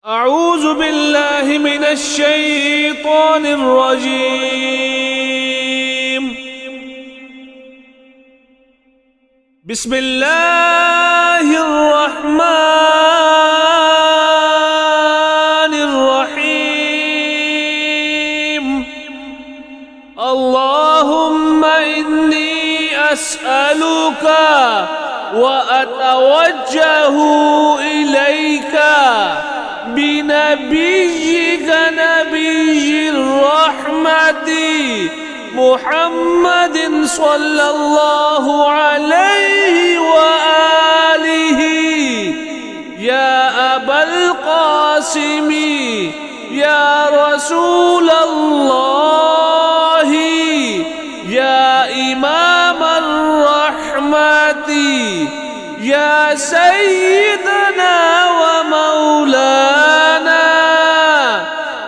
أعوذ بالله من الشيطان الرجيم. بسم الله الرحمن الرحيم. اللهم إني أسألك وأتوجه إليك بنبيك نبي الرحمة محمد صلى الله عليه وآله يا أبا القاسم يا رسول الله يا إمام الرحمة يا سيدنا ومولانا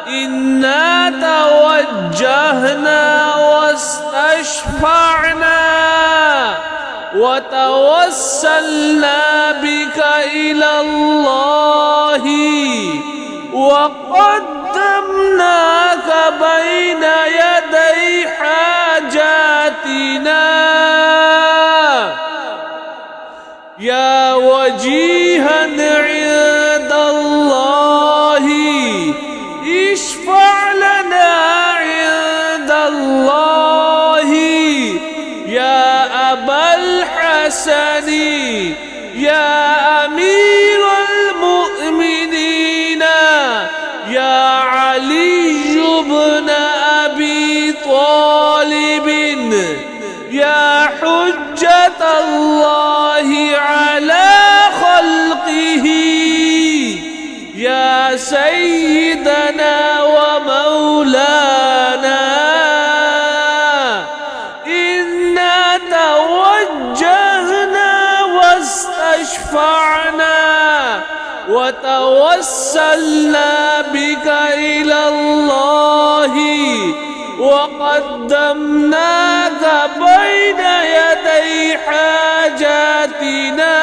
إنا توجهنا واستشفعنا وتوسلنا بك إلى الله وقدمناك بين يدي حاجاتنا يا وجيها عند الله اشفع لنا عند الله يا أبا الحسن يا أمير المؤمنين يا علي بن أبي طالب يا حجة الله على خلقه يا سيدنا ومولانا إنا توجهنا واستشفعنا وتوسلنا بك إلى الله وقدمناك بين يدي حاجاتنا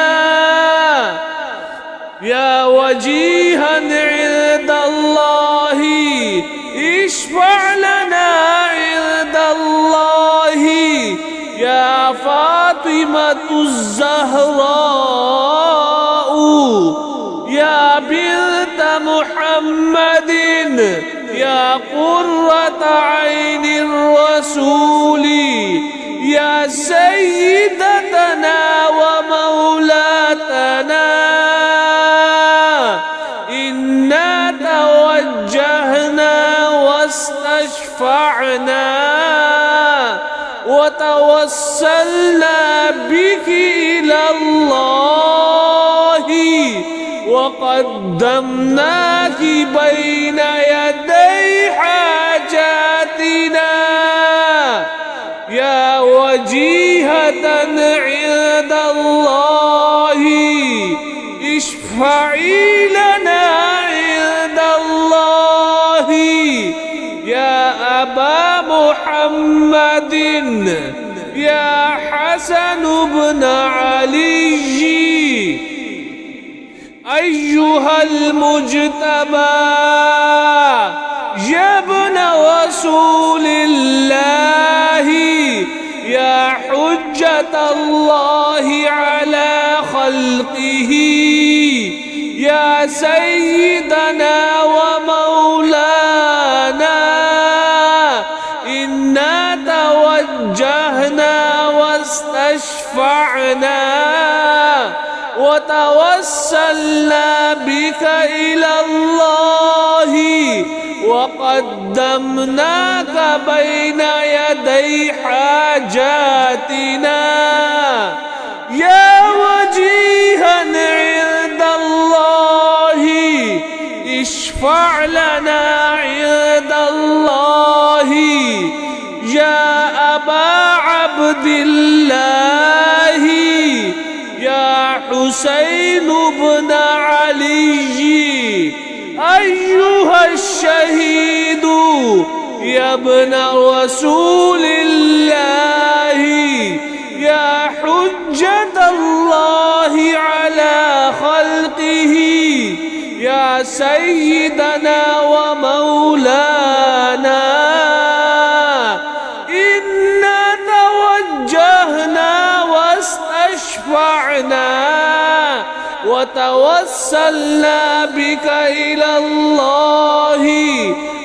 يا وجيها عند الله اشفع لنا عند الله يا فاطمة الزهراء يا بنت محمد يا قرة عين الرسول يا سيدتنا ومولاتنا إنا توجهنا واستشفعنا وتوسلنا بك إلى الله وقدمناك بين يدي حاجاتنا يا وجيهة عند الله اشفعي لنا عند الله يا أبا محمد يا حسن بن علي أيها المجتبى يا ابن رسول الله يا حجة الله على خلقه يا سيدنا ومولانا إنا توجهنا واستشفعنا وتوسلنا بك إلى الله وقدمناك بين يدي حاجاتنا يا وجيها عند الله اشفع لنا عند الله يا أبا عبد الله يا حسين بن علي أيها الشهيد يا ابن رسول الله يا حجة الله على خلقه يا يا سيدنا ومولانا إنا توجهنا واستشفعنا وتوسلنا بك إلى الله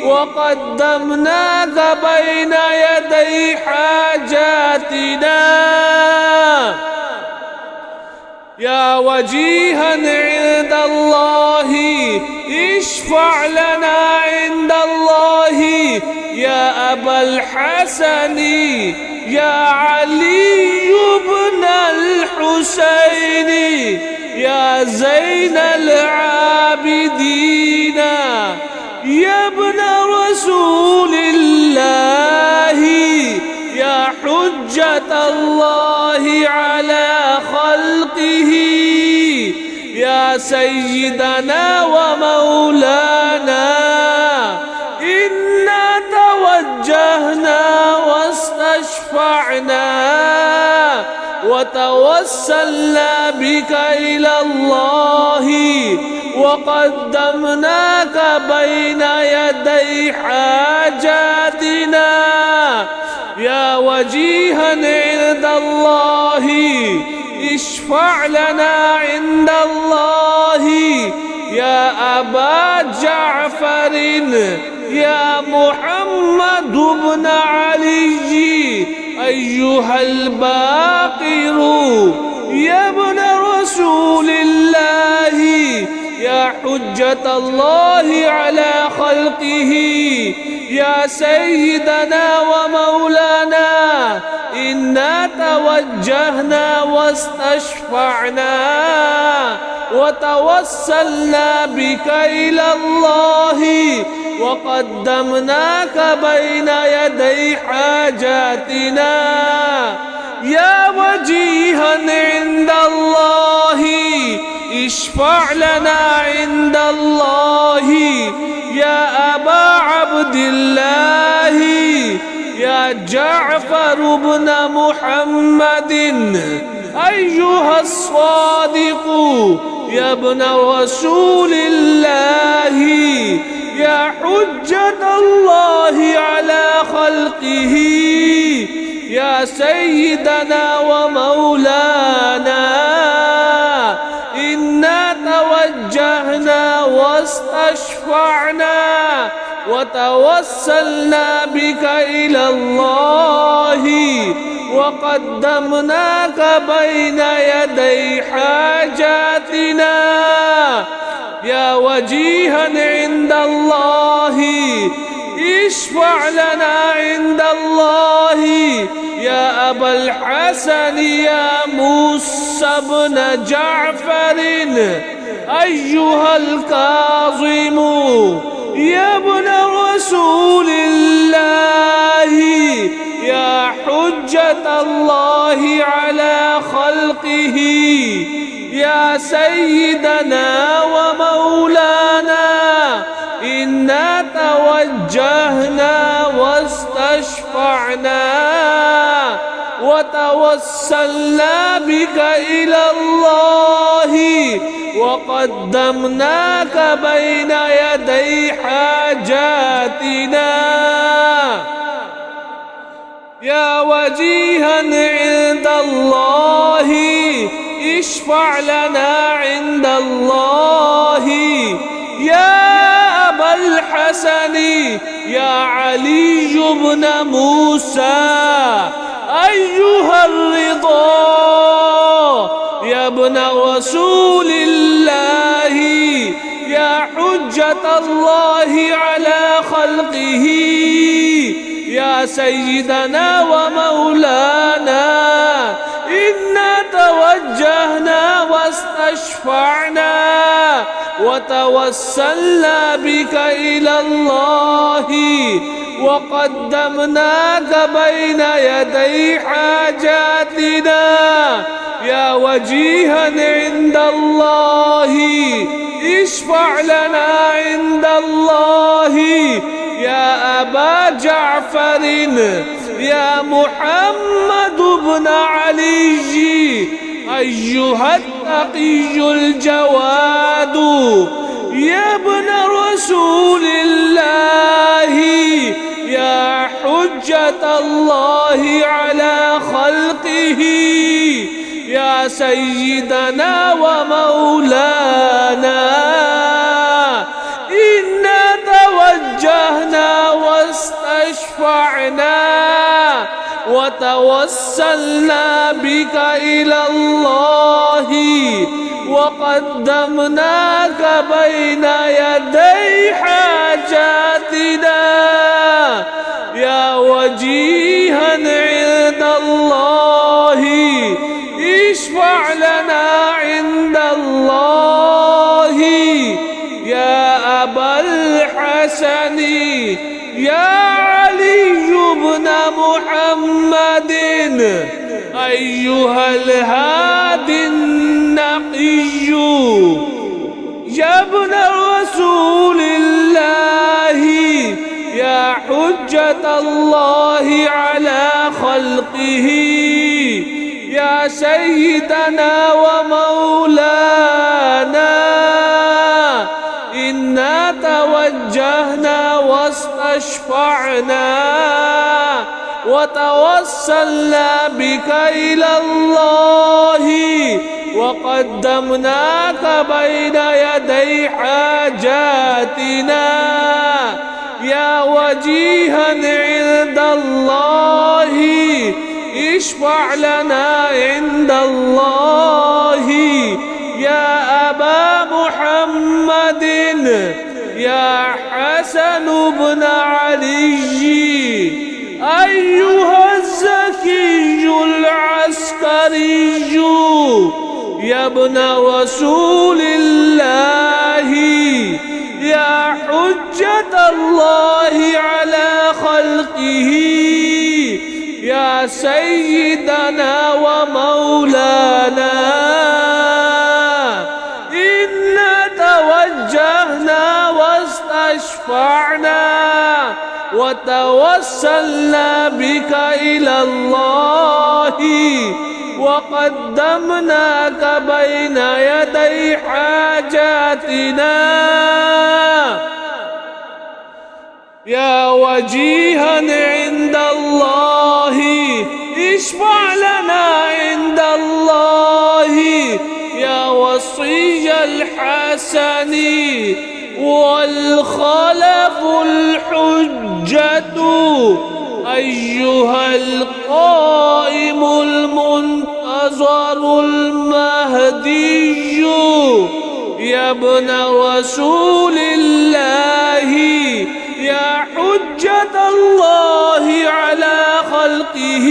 وقدمناك بين يدي حاجاتنا يا وجيها عند الله اشفع لنا عند الله يا أبا الحسن يا علي بن الحسين يا زين العابدين يا ابن رسول الله يا حجة الله على خلقه يا سيدنا ومولانا إنا توجهنا واستشفعنا وتوسلنا بك إلى الله وقدمناك بين يدي حاجاتنا يا وجيها عند الله اشفع لنا عند الله يا أبا جعفر يا محمد بن علي أيها الباقر يا ابن رسول الله يا حجة الله على خلقه يا سيدنا ومولانا إنا توجهنا واستشفعنا وتوسلنا بك إلى الله وقدمناك بين يدي حاجاتنا يا وجيها عند الله اشفع لنا عند الله يا أبا عبد الله يا جعفر بن محمد أيها الصادق يا ابن رسول الله يا حجة الله على خلقه يا سيدنا ومولانا إنا توجهنا واستشفعنا وتوسلنا بك إلى الله وقدمناك بين يدي حاجاتنا يا وجيها عند الله اشفع لنا عند الله يا أبا الحسن يا موسى بن جعفر أيها الكاظم يا ابن رسول الله يا حجة الله على خلقه يا سيدنا ومولانا إنا توجهنا واستشفعنا وتوسلنا بك إلى الله وقدمناك بين يدي حاجاتنا يا وجيها عند الله اشفع لنا عند الله يا أبا الحسن يا علي بن موسى أيها الرضا يا ابن رسول الله يا حجة الله على خلقه يا سيدنا ومولانا إنا توجهنا واستشفعنا وتوسلنا بك إلى الله وقدمناك بين يدي حاجاتنا يا وجيها عند الله اشفع لنا عند الله يا أبا جعفر يا محمد بن علي أيها التقي الجواد يا ابن رسول الله يا حجة الله على خلقه يا سيدنا ومولانا إنا توجهنا واستشفعنا وتوسلنا بك إلى الله وقدمناك بين يدي حاجاتنا يا وجيها عند الله اشفع لنا عند الله يا أبا الحسن يا علي بن محمد أيها الهادي النقي يا ابن رسول الله يا حجة الله على خلقه يا سيدنا ومولانا إنا توجهنا واستشفعنا وتوسلنا بك إلى الله وقدمناك بين يدي حاجاتنا يا وجيها عند الله اشفع لنا عند الله يا أبا محمد يا حسن بن علي أيها الزكي العسكري يا ابن رسول الله يا حجة الله على خلقه يا سيدنا ومولانا إنا توجهنا واستشفعنا وتوسلنا بك إلى الله وقدمناك بين يدي حاجاتنا يا وجيها عند الله اشفع لنا عند الله يا وصي الحسن والخلف الحجة أيها القائم المنتظر المهدي يا ابن رسول الله يا حجة الله على خلقه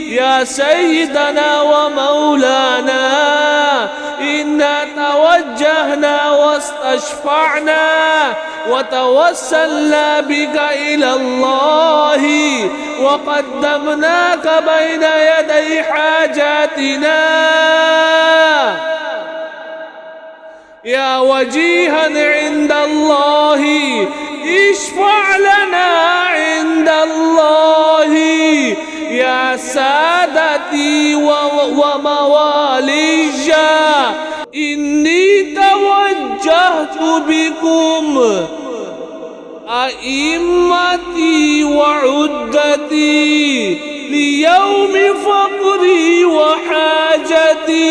يا سيدنا ومولانا إنا توجهنا واستشفعنا وتوسلنا بك إلى الله وقدمناك بين يدي حاجاتنا يا وجيها عند الله اشفع لنا عند الله يا سادتي وموالي إني توجهت بكم أئمتي وعدتي ليوم فقري وحاجتي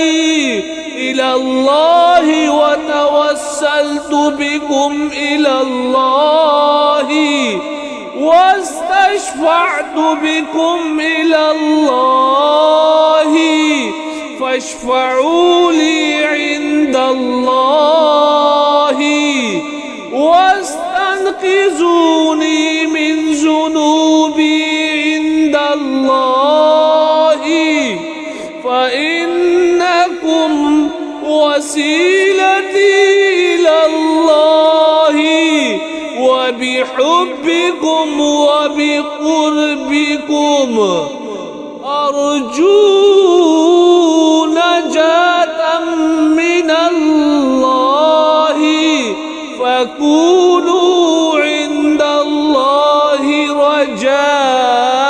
إلى الله وتوسلت بكم إلى الله واستشفعت بكم إلى الله فاشفعوا لي عند الله واستنقذوني من ذنوبي عند الله فإنكم وسيلتي إلى الله وبحبكم وبقربكم أرجو نجاة من الله فكونوا عند الله رجائي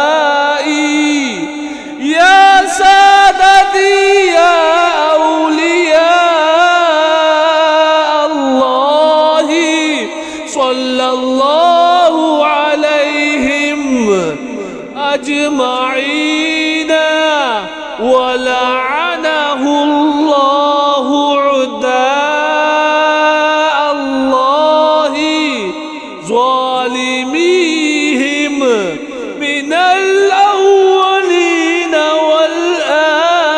يا سادتي يا أولياء الله صلى الله عليهم أجمعين ولعنه الله عداء الله ظالميهم من الأولين والآخرين.